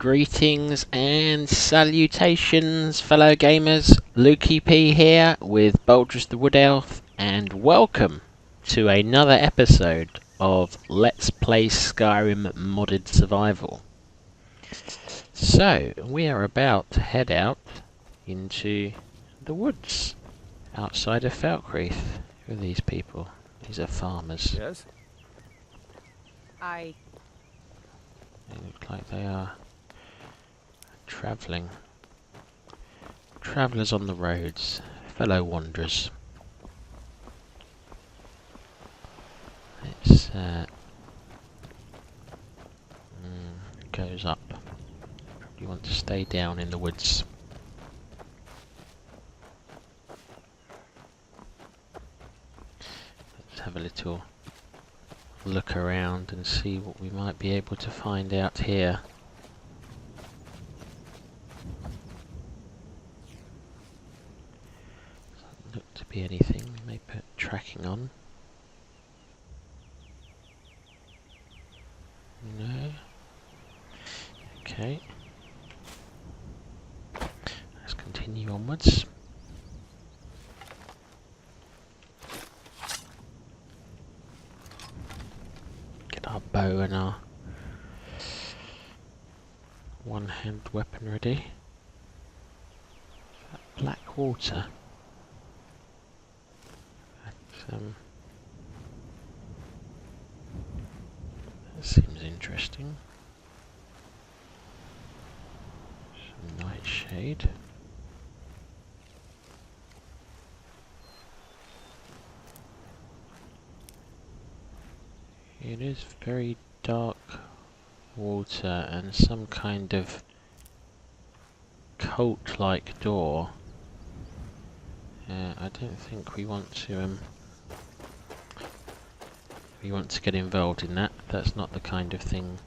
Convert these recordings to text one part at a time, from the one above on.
Greetings and salutations, fellow gamers. Lukey P here with Boldrus the Wood Elf, and welcome to another episode of Let's Play Skyrim Modded Survival. So, we are about to head out into the woods outside of Falkreath. Who are these people? These are farmers. Yes? They look like they are travelling. Travellers on the roads, fellow wanderers. It's goes up. You want to stay down in the woods. Let's have a little look around and see what we might be able to find out here. Doesn't look to be anything. We may put tracking on. No. Okay. Let's continue onwards. Our bow and our one-hand weapon ready. That black water. That seems interesting. Some nightshade. It is very dark water and some kind of cult-like door. I don't think we want to get involved in that. That's not the kind of thing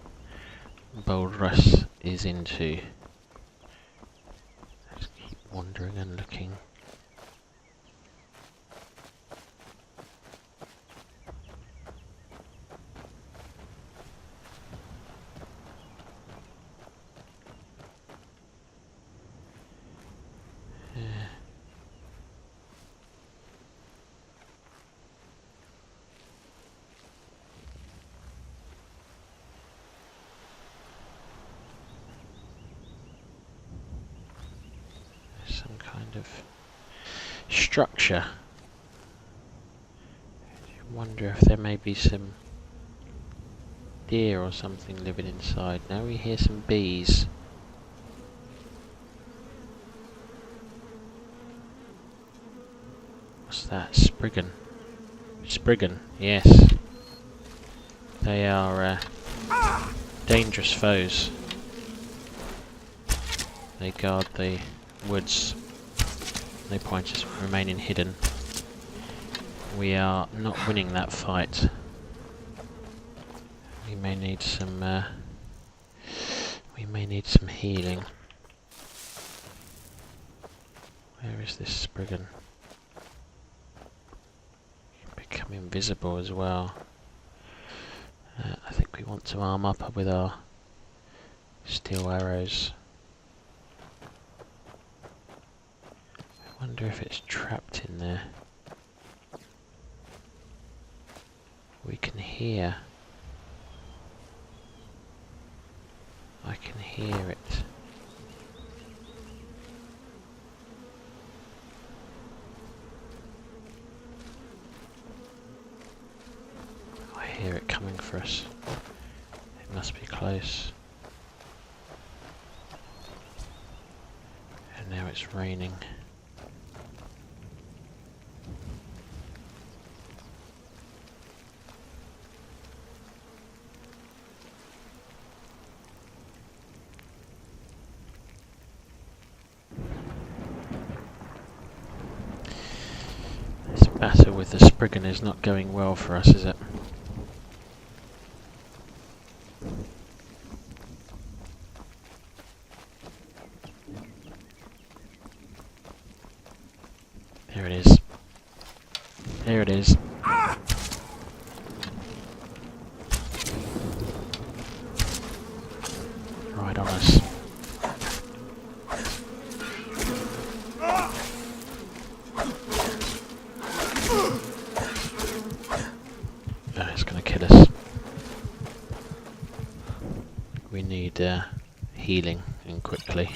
Boldrus is into. Let's keep wandering and looking. Some kind of structure. I wonder if there may be some deer or something living inside. Now we hear some bees. What's that? Spriggan. Spriggan, yes. They are dangerous foes. They guard the woods. No point just remaining hidden. We are not winning that fight. We may need some healing. Where is this Spriggan? Become invisible as well. I think we want to arm up with our steel arrows. I wonder if it's trapped in there. We can hear. I can hear it. I hear it coming for us. It must be close. And now it's raining. Battle with the Spriggan is not going well for us, is it? There it is. There it is. Right on us. healing and quickly.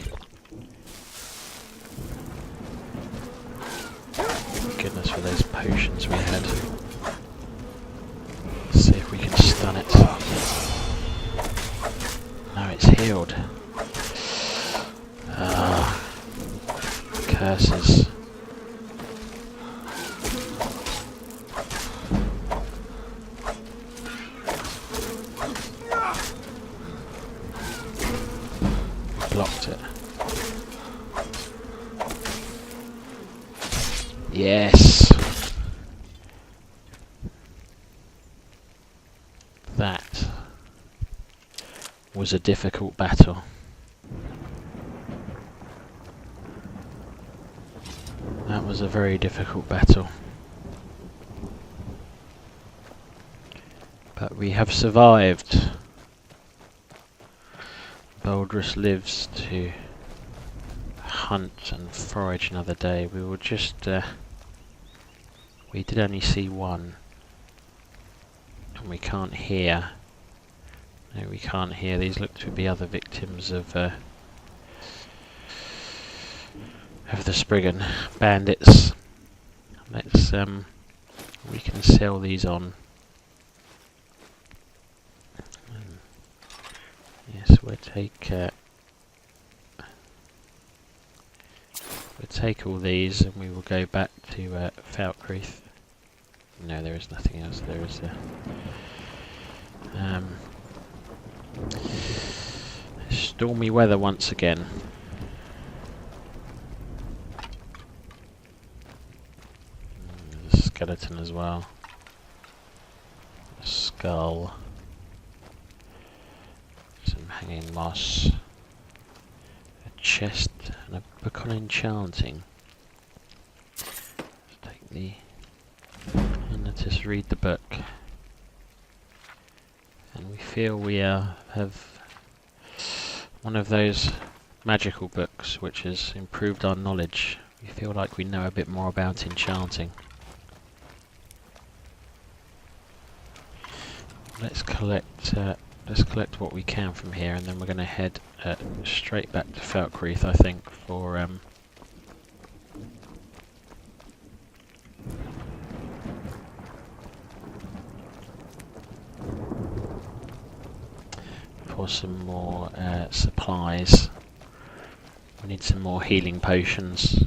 Goodness for those potions we had. Let's see if we can stun it. No, it's healed. Ah, curses. Blocked it. Yes. That was a difficult battle. That was a very difficult battle. But we have survived. Boldrus lives to hunt and forage another day. We will just... we did only see one. And we can't hear. No, we can't hear. These look to be other victims of the Spriggan bandits. Let's we can sell these on. Yes, we'll take all these, and we will go back to Falkreath. No, there is nothing else. There is stormy weather once again. There's a skeleton as well. A skull. Some hanging moss. A chest and a book on enchanting. Let's take the... and let us read the book. And we feel we have one of those magical books which has improved our knowledge. We feel like we know a bit more about enchanting. Let's collect what we can from here, and then we're going to head straight back to Falkreath, I think, for some more supplies. We need some more healing potions.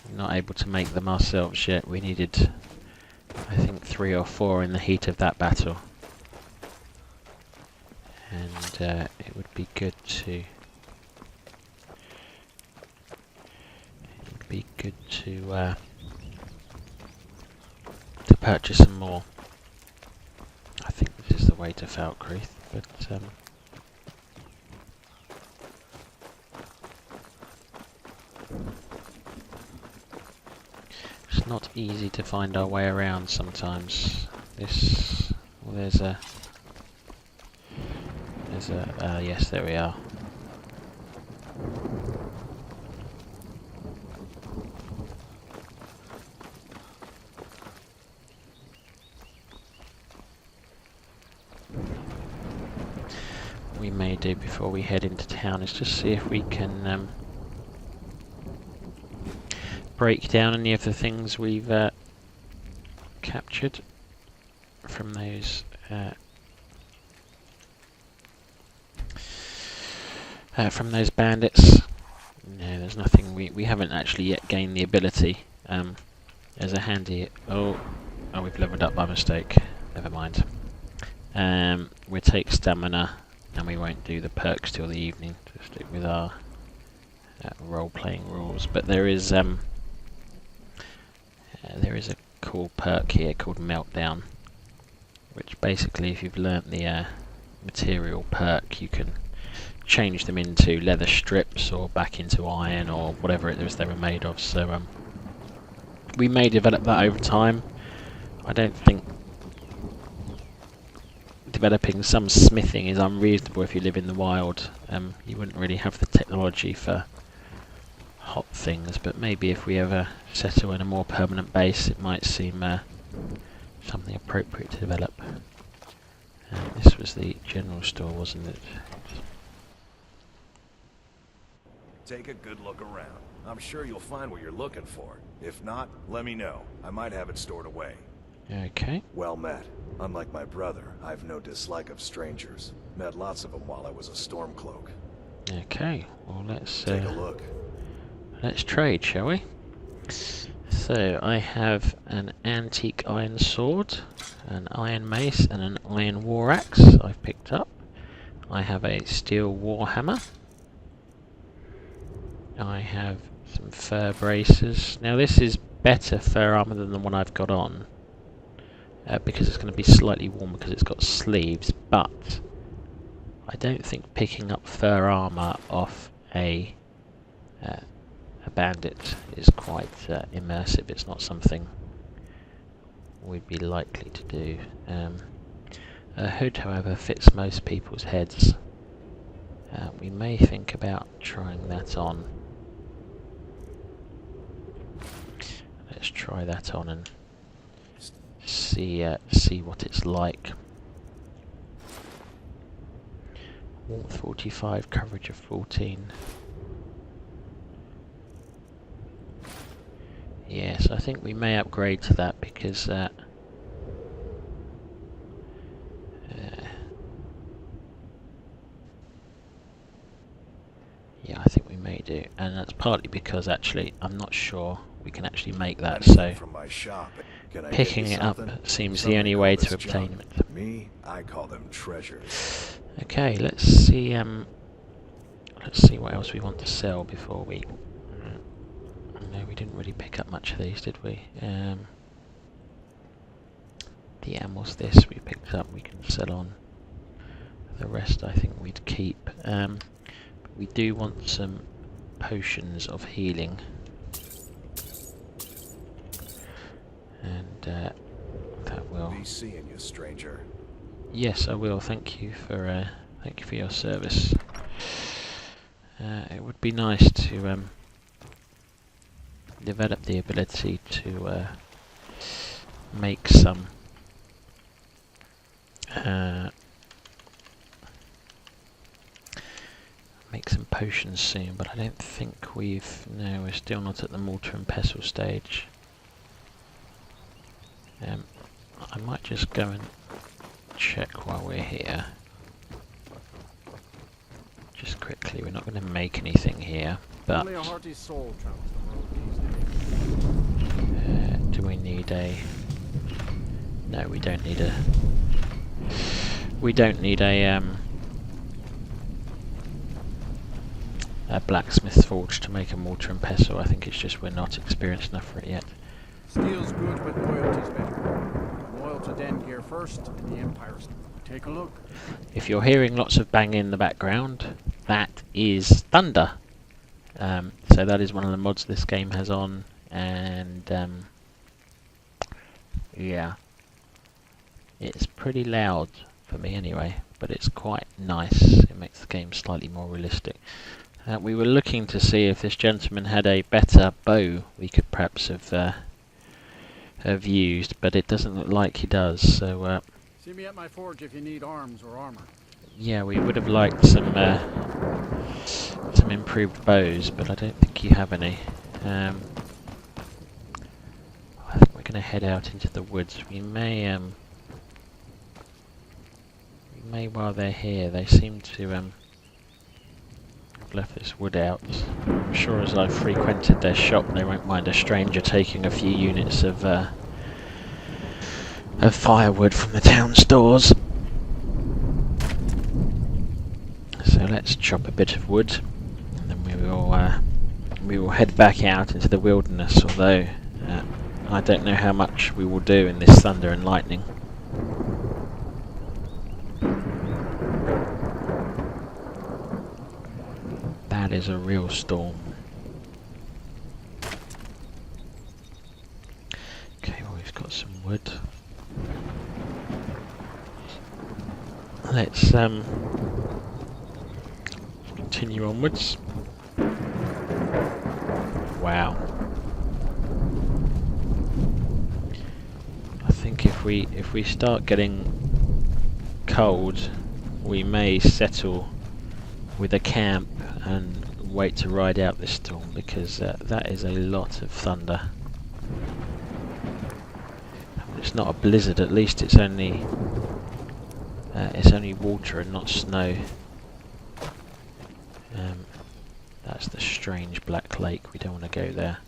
We're not able to make them ourselves yet. We needed, I think, 3 or 4 in the heat of that battle. And it would be good to purchase some more. I think this is the way to Falkreath, but it's not easy to find our way around sometimes. This, well, there's a yes, there we are. What we may do before we head into town is just see if we can break down any of the things we've captured from those bandits. No, there's nothing. We haven't actually yet gained the ability. There's a handy... Oh, we've leveled up by mistake. Never mind. We'll take stamina, and we won't do the perks till the evening. To stick with our role-playing rules. But there is a cool perk here called Meltdown, which basically, if you've learnt the material perk, you can change them into leather strips or back into iron or whatever it is they were made of. So we may develop that over time. I don't think developing some smithing is unreasonable if you live in the wild. You wouldn't really have the technology for hot things, but maybe if we ever settle in a more permanent base, it might seem something appropriate to develop. This was the general store, wasn't it? take a good look around. I'm sure you'll find what you're looking for. If not, let me know. I might have it stored away. Okay. Well met. Unlike my brother, I've no dislike of strangers. Met lots of them while I was a Stormcloak. Okay. Well, let's Take a look. let's trade, shall we? So I have an antique iron sword, an iron mace, and an iron war axe I've picked up. I have a steel warhammer. I have some fur braces. Now this is better fur armor than the one I've got on, because it's going to be slightly warmer because it's got sleeves, but I don't think picking up fur armor off a bandit is quite immersive. It's not something we'd be likely to do. A hood, however, fits most people's heads. We may think about trying that on. Let's try that on and see what it's like. Warmth 45, coverage of 14. Yes, I think we may upgrade to that because yeah, I think we may do, and that's partly because actually I'm not sure we can actually make that, so From my shop. Can I picking get you it up something? seems Some the only call way this to obtain junk. it. Me, I call them treasures. Okay, let's see what else we want to sell before we... No, we didn't really pick up much of these, did we? The ammo's this we picked up, we can sell on. The rest I think we'd keep. But we do want some potions of healing. And that will... Be seeing you, stranger. Yes, I will. Thank you for your service. It would be nice to develop the ability to make some potions soon, but I don't think we've... No, we're still not at the mortar and pestle stage. I might just go and check while we're here. Just quickly, we're not going to make anything here, but... Only a hearty soul travels the road these days. do we need a... No, we don't need a... We don't need a blacksmith's forge to make a mortar and pestle. I think it's just we're not experienced enough for it yet. Steel's good, but loyalty's better. Loyal to Den gear first, and the Empire's. Take a look. If you're hearing lots of banging in the background, that is thunder. So that is one of the mods this game has on, and yeah, it's pretty loud for me anyway, but it's quite nice. It makes the game slightly more realistic. We were looking to see if this gentleman had a better bow we could perhaps have used, but it doesn't look like he does, so See me at my forge if you need arms or armor. yeah, we would have liked some improved bows, but I don't think you have any. I think we're going to head out into the woods. We may while they're here, they seem to have left this wood out. I'm sure as I've frequented their shop, they won't mind a stranger taking a few units of firewood from the town stores. So let's chop a bit of wood, and then we will head back out into the wilderness. Although I don't know how much we will do in this thunder and lightning. That is a real storm. Okay, well we've got some wood. Let's continue onwards. Wow. I think if we start getting cold, we may settle with a camp and wait to ride out this storm, because that is a lot of thunder. It's not a blizzard, at least it's only water and not snow. That's the strange black lake, we don't want to go there.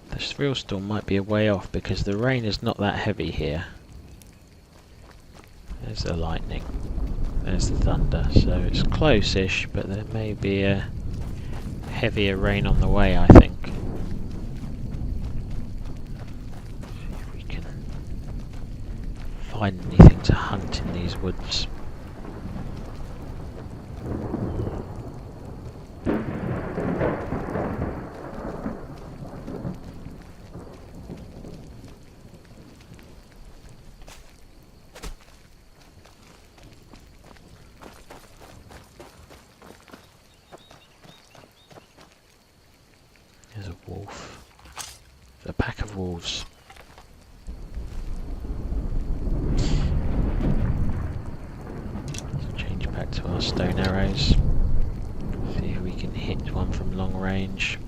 This real storm might be a way off because the rain is not that heavy here. There's the lightning, there's the thunder, so it's close-ish, but there may be a heavier rain on the way, I think. See if we can find anything to hunt in these woods. There's a wolf. There's a pack of wolves. Let's change back to our stone arrows. See if we can hit one from long range.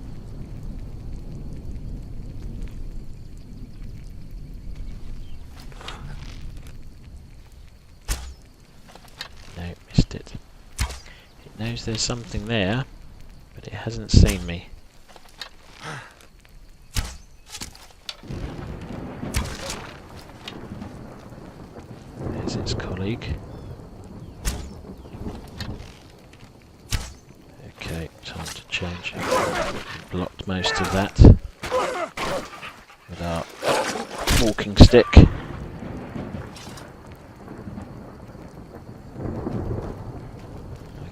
No, missed it. It knows there's something there, but it hasn't seen me. There's its colleague. Okay, time to change. Blocked most of that with our walking stick.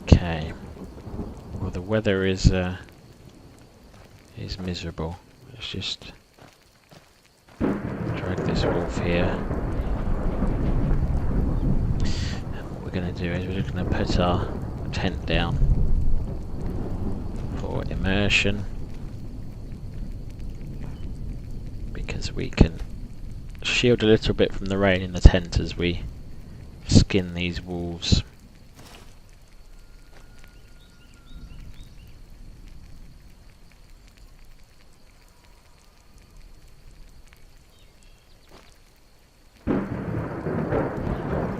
Okay. Well, the weather is miserable. Let's just drag this wolf here. And what we're going to do is we're just going to put our tent down for immersion, because we can shield a little bit from the rain in the tent as we skin these wolves.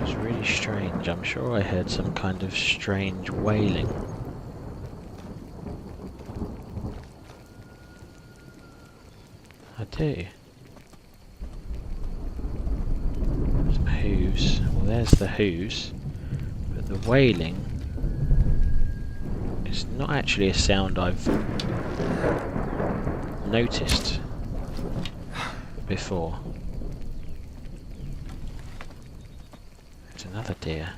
It's really strange. I'm sure I heard some kind of strange wailing. I do. Some hooves. Well, there's the hooves, but the wailing is not actually a sound I've noticed before. There's another deer.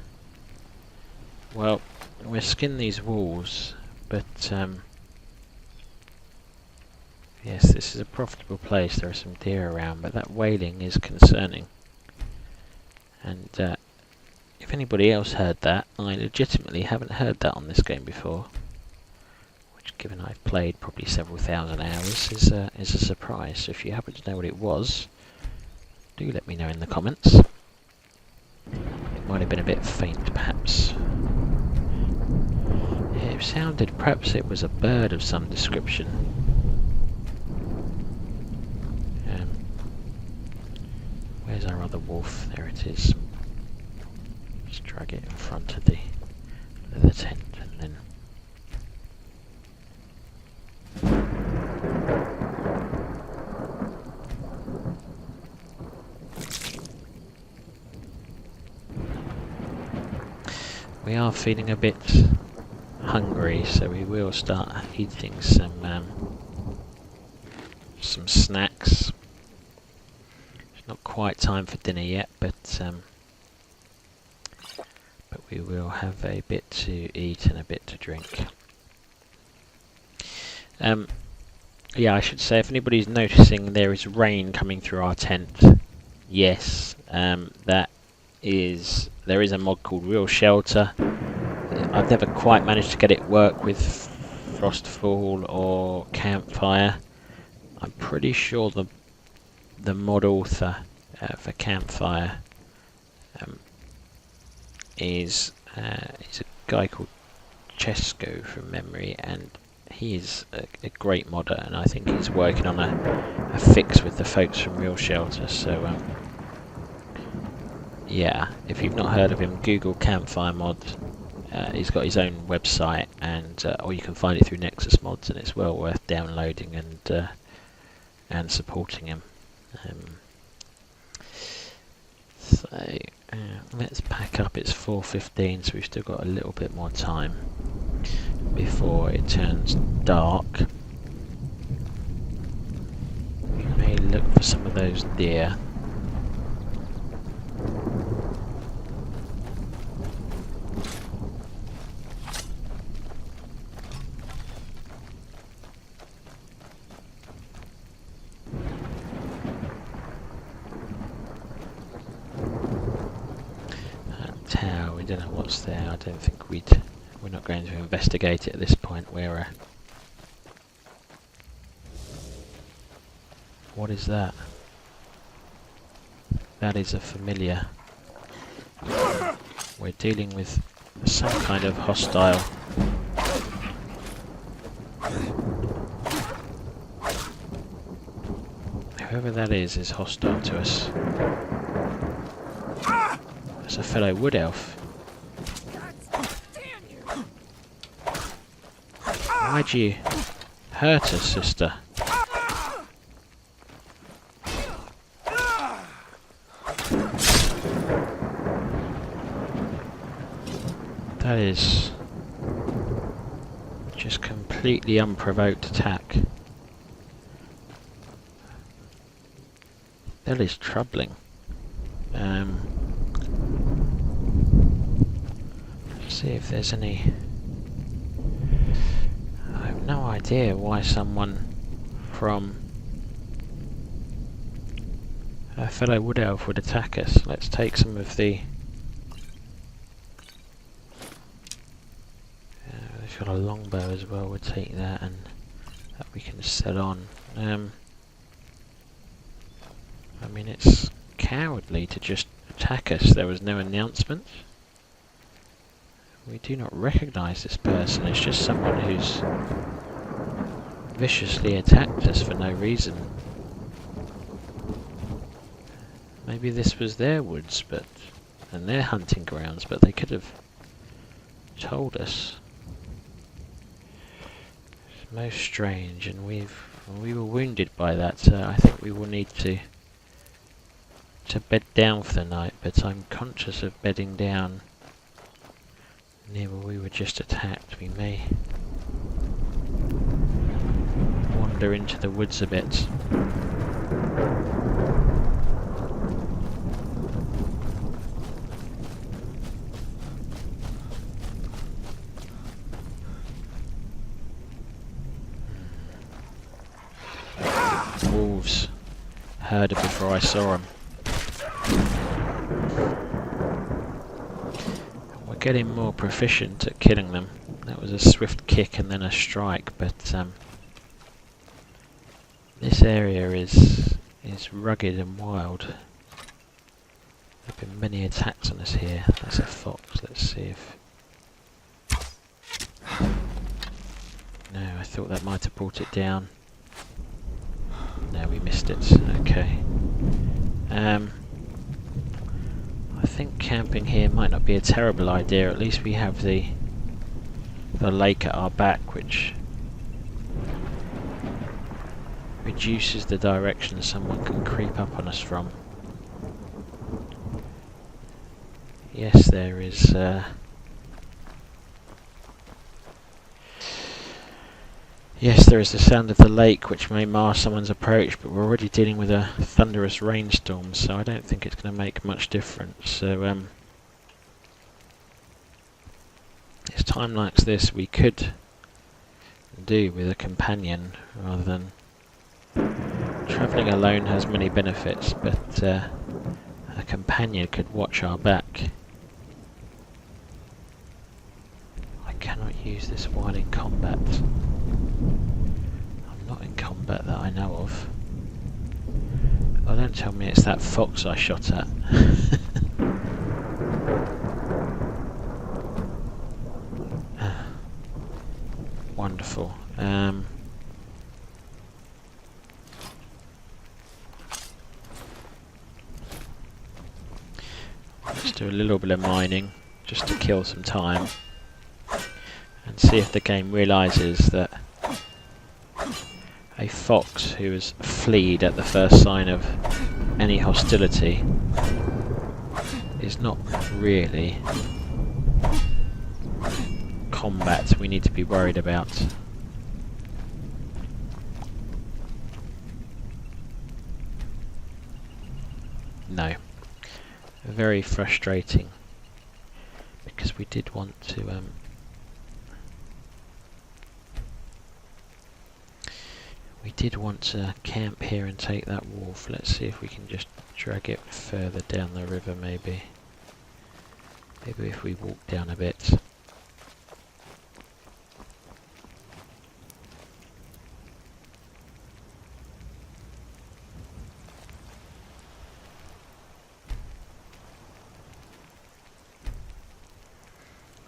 Well, we'll skin these wolves, but yes, this is a profitable place. There are some deer around, but that wailing is concerning. And if anybody else heard that, I legitimately haven't heard that on this game before. Which, given I've played probably several thousand hours, is a surprise. So if you happen to know what it was, do let me know in the comments. It might have been a bit faint, perhaps. Yeah, it sounded, perhaps it was a bird of some description. Where's our other wolf? There it is. Just drag it in front of the tent, and then we are feeling a bit hungry, so we will start eating some snacks. Not quite time for dinner yet, but we will have a bit to eat and a bit to drink. Yeah, I should say, if anybody's noticing there is rain coming through our tent, yes, there is a mod called Real Shelter. I've never quite managed to get it work with Frostfall or Campfire. I'm pretty sure the mod author for Campfire is a guy called Chesko from memory, and he is a great modder, and I think he's working on a fix with the folks from Real Shelter. So yeah, if you've not heard of him, Google Campfire mod. He's got his own website, and or you can find it through Nexus Mods, and it's well worth downloading and supporting him. So let's pack up. It's 4:15, so we've still got a little bit more time before it turns dark. We may look for some of those deer. We don't know what's there. I don't think we're not going to investigate it at this point. What is that? That is a familiar. We're dealing with some kind of hostile. Whoever that is hostile to us. It's a fellow wood elf. Why'd you hurt us, sister? That is just completely unprovoked attack. That is troubling. See if there's any. I have no idea why someone from a fellow wood elf would attack us. Let's take some of the. We've got a longbow as well. We'll take that, and that we can set on. I mean, it's cowardly to just attack us. There was no announcement. We do not recognise this person. It's just someone who's viciously attacked us for no reason. Maybe this was their woods, and their hunting grounds, but they could have told us. It's most strange, and we were wounded by that, so I think we will need to bed down for the night, but I'm conscious of bedding down near where we were just attacked. We may wander into the woods a bit. Wolves. Heard it before I saw them. Getting more proficient at killing them. That was a swift kick and then a strike, but this area is rugged and wild. There have been many attacks on us here. That's a fox. Let's see if. No, I thought that might have brought it down. No, we missed it. Okay. I think camping here might not be a terrible idea. At least we have the lake at our back, which reduces the direction someone can creep up on us from. Yes, there is yes, there is the sound of the lake, which may mar someone's approach, but we're already dealing with a thunderous rainstorm, so I don't think it's going to make much difference. So, it's time like this we could do with a companion rather than travelling alone. Has many benefits, but a companion could watch our back. I cannot use this while in combat. I'm not in combat that I know of. Oh, don't tell me it's that fox I shot at. Wonderful. Let's do a little bit of mining just to kill some time and see if the game realises that a fox who has fleed at the first sign of any hostility is not really combat we need to be worried about. No. Very frustrating, because we did want to camp here and take that wolf. Let's see if we can just drag it further down the river, maybe. Maybe if we walk down a bit.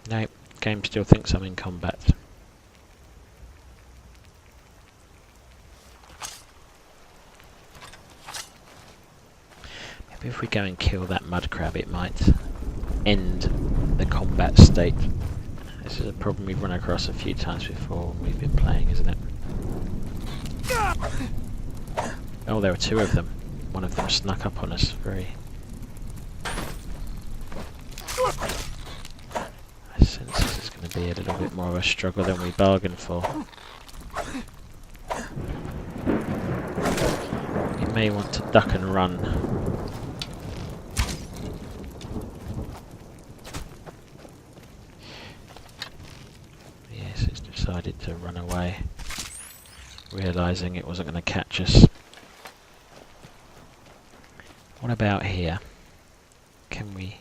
Nope, game still thinks I'm in combat. Maybe if we go and kill that mud crab, it might end the combat state. This is a problem we've run across a few times before when we've been playing, isn't it? Oh, there were two of them. One of them snuck up on us. Very... I sense this is going to be a little bit more of a struggle than we bargained for. We may want to duck and run. Yes, it's decided to run away, realising it wasn't going to catch us. What about here? Can we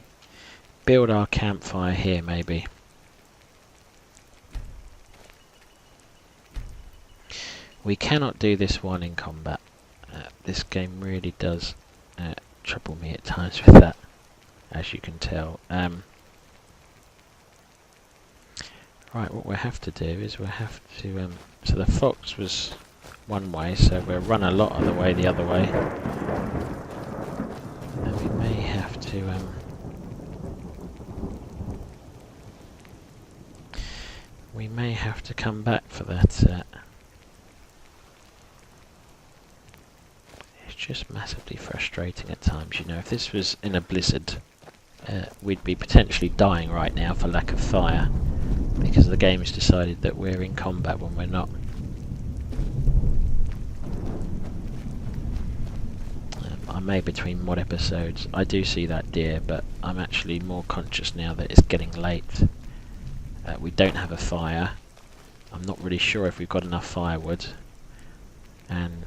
build our campfire here, maybe? We cannot do this while in combat. This game really does trouble me at times with that, as you can tell. Right, what we'll have to do is we'll have to... so the fox was one way, so we'll run a lot of the way the other way. And we may have to... we may have to come back for that. It's just massively frustrating at times, you know. If this was in a blizzard, we'd be potentially dying right now for lack of fire, because the game has decided that we're in combat when we're not. I may between mod episodes. I do see that deer, but I'm actually more conscious now that it's getting late. We don't have a fire. I'm not really sure if we've got enough firewood, and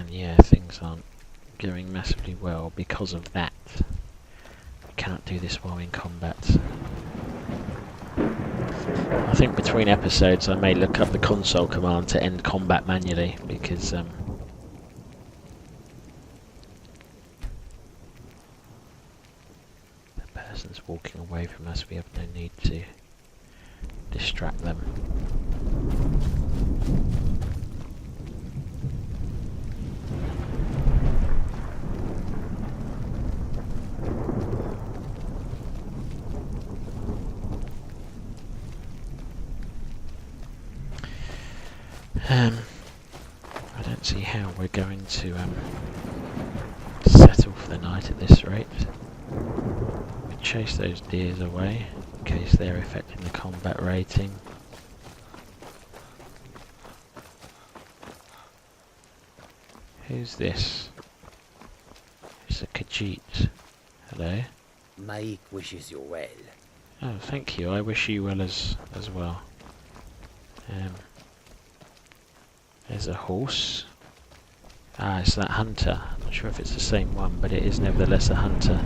yeah, things aren't going massively well because of that. We cannot do this while in combat. I think between episodes I may look up the console command to end combat manually, because the person's walking away from us. We have no need to distract them. I don't see how we're going to settle for the night at this rate. We chase those deers away in case they're affecting the combat rating. Who's this? It's a Khajiit. Hello. Maik wishes you well. Oh, thank you. I wish you well as well. There's a horse. Ah, it's that hunter. I'm not sure if it's the same one, but it is nevertheless a hunter.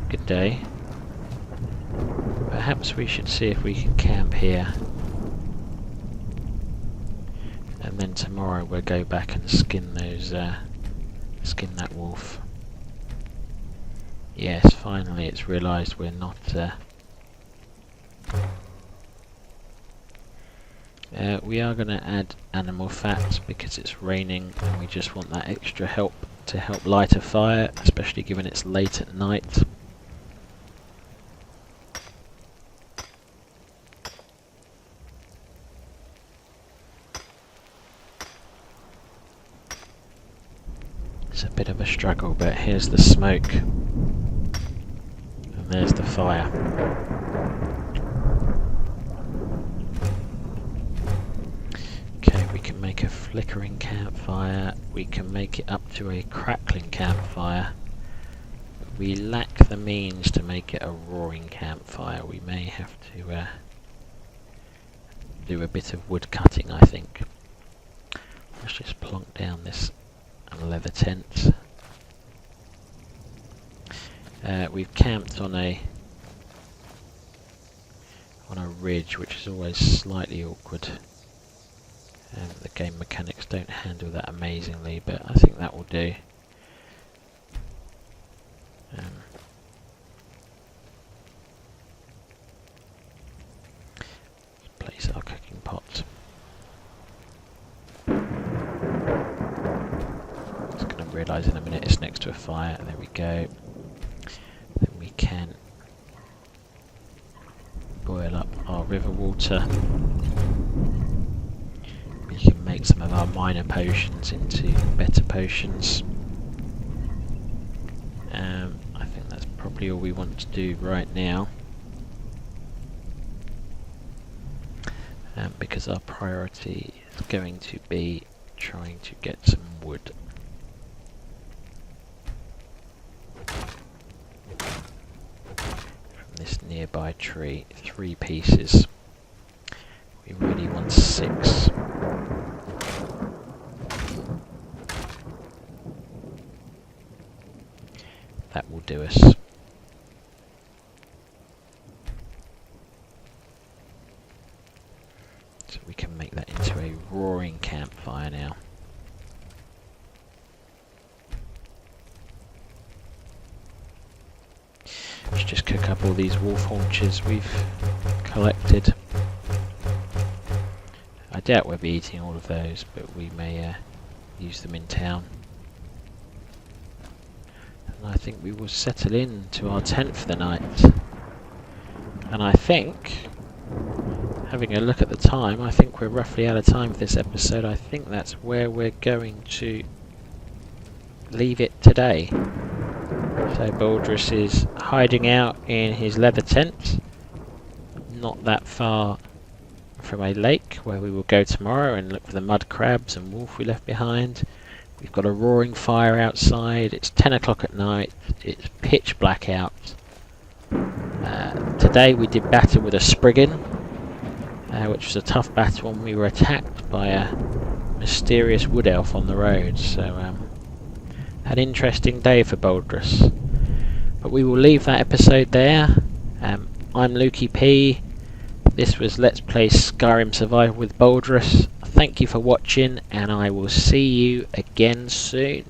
Good day. perhaps we should see if we can camp here. And then tomorrow we'll go back and skin those, skin that wolf. Yes, finally it's realised we're not, we are going to add animal fat because it's raining and we just want that extra help to help light a fire, especially given it's late at night. It's a bit of a struggle, but here's the smoke and there's the fire. Okay, we can make a flickering campfire, we can make it up to a crackling campfire. We lack the means to make it a roaring campfire. We may have to do a bit of wood cutting, I think. Let's just plonk down this leather tent. We've camped on a ridge, which is always slightly awkward. The game mechanics don't handle that amazingly, but I think that will do. Place our cooking pot. Just going to realise in a minute it's next to a fire. There we go. Then we can boil up our river water. We can make some of our minor potions into better potions. I think that's probably all we want to do right now. Because our priority is going to be trying to get some wood. From this nearby tree, 3 pieces. We really want 6. That will do us. So we can make that into a roaring campfire now. Let's just cook up all these wolf haunches we've collected. I doubt we'll be eating all of those, but we may use them in town. And I think we will settle in to our tent for the night. And I think, having a look at the time, I think we're roughly out of time for this episode. I think that's where we're going to leave it today. So Boldrus is hiding out in his leather tent, not that far from a lake where we will go tomorrow and look for the mud crabs and wolf we left behind. We've got a roaring fire outside, it's 10 o'clock at night, it's pitch black out. Today we did battle with a Spriggan, which was a tough battle, and we were attacked by a mysterious wood elf on the road, so an interesting day for Boldrus. But we will leave that episode there. I'm Lukey P. This was Let's Play Skyrim Survival with Boldrus. Thank you for watching, and I will see you again soon.